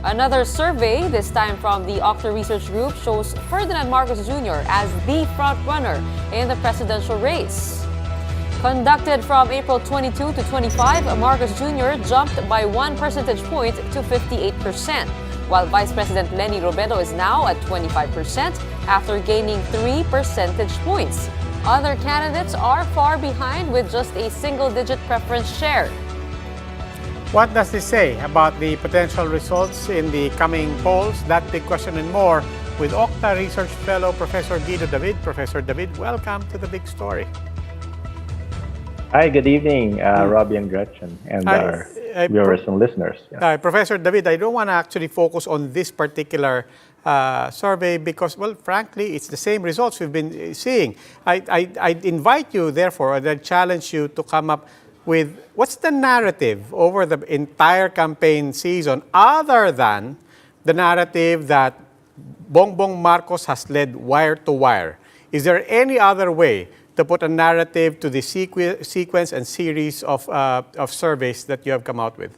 Another survey, this time from the OCTA Research Group, shows Ferdinand Marcos Jr. as the front-runner in the presidential race. Conducted from April 22 to 25, Marcos Jr. jumped by 1 percentage point to 58%, while Vice President Leni Robredo is now at 25% after gaining 3 percentage points. Other candidates are far behind with just a single-digit preference share. What does this say about the potential results in the coming polls? That big question and more with OCTA Research Fellow Professor Guido David. Professor David, welcome to The Big Story. Hi, good evening, Robbie and Gretchen, and our viewers and listeners. Yeah. Professor David, I don't want to actually focus on this particular survey because, well, frankly, it's the same results we've been seeing. I invite you, therefore, and I challenge you to come up with what's the narrative over the entire campaign season other than the narrative that Bongbong Marcos has led wire to wire. Is there any other way to put a narrative to the sequence and series of surveys that you have come out with?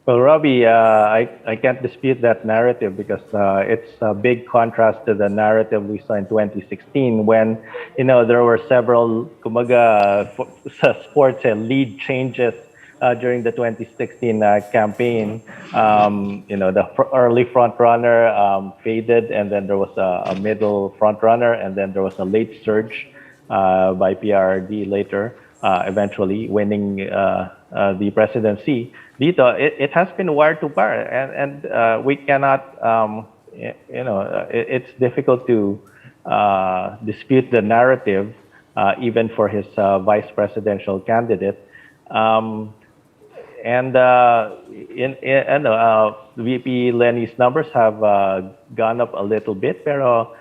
Well, Robbie, I can't dispute that narrative because it's a big contrast to the narrative we saw in 2016 when, there were several sports and lead changes during the 2016 campaign. The early front runner faded, and then there was a middle front runner, and then there was a late surge by PRD later, eventually winning the presidency. Dito, it has been wire to wire, and we cannot, it's difficult to dispute the narrative, even for his vice presidential candidate. VP Leni's numbers have gone up a little bit, pero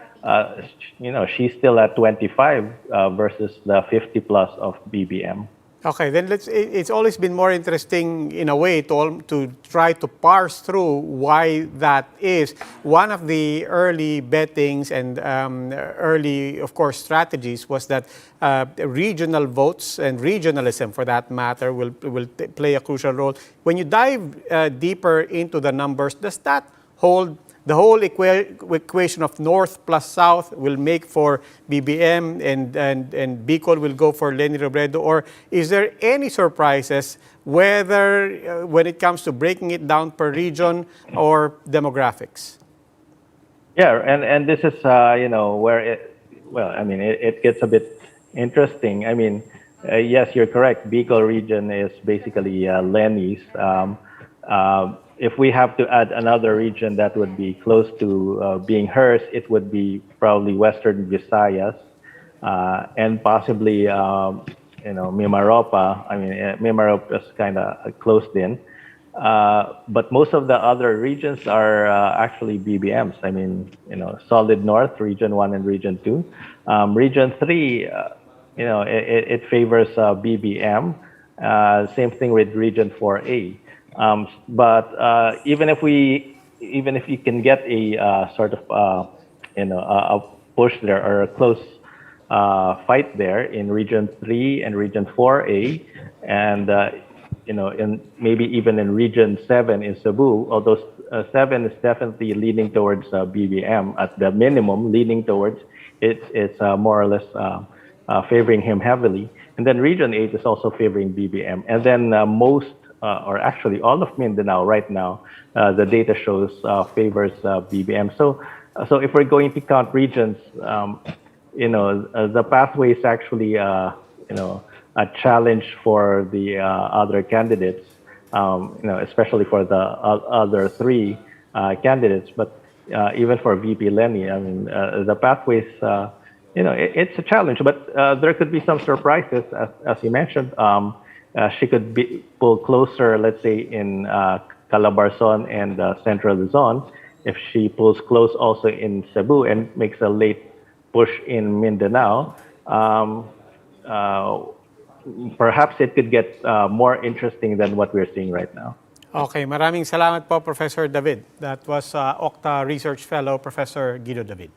she's still at 25 versus the 50 plus of BBM. Okay, then it's always been more interesting in a way to try to parse through why that is. One of the early bettings and early, of course, strategies was that regional votes and regionalism, for that matter, will play a crucial role. When you dive deeper into the numbers, does that hold? The whole equation of North plus South will make for BBM and Bicol will go for Leni Robredo? Or is there any surprises whether when it comes to breaking it down per region or demographics? Yeah, and this is, where it gets a bit interesting. Yes, you're correct. Bicol region is basically Leni's. If we have to add another region that would be close to being hers, it would be probably Western Visayas and possibly, Mimaropa. Mimaropa is kind of closed in. But most of the other regions are actually BBMs. Solid North, Region 1 and Region 2. Region 3, it favors BBM. Same thing with Region 4A. But even if you can get a sort of a push there or a close fight there in Region 3 and Region 4A, and maybe even in Region 7 in Cebu, although 7 is definitely leaning towards BBM at the minimum, leaning towards it's more or less favoring him heavily, and then Region 8 is also favoring BBM, and then most. Or actually all of Mindanao right now, the data shows favors BBM. So if we're going to count regions, the pathway is actually, a challenge for the other candidates, especially for the other three candidates. But even for VP Leni, the pathways, it's a challenge. But there could be some surprises, as you mentioned. She could pull closer, let's say, in Calabarzon and Central Luzon, if she pulls close also in Cebu and makes a late push in Mindanao. Perhaps it could get more interesting than what we're seeing right now. Okay, maraming salamat po, Professor David. That was OCTA Research Fellow, Professor Guido David.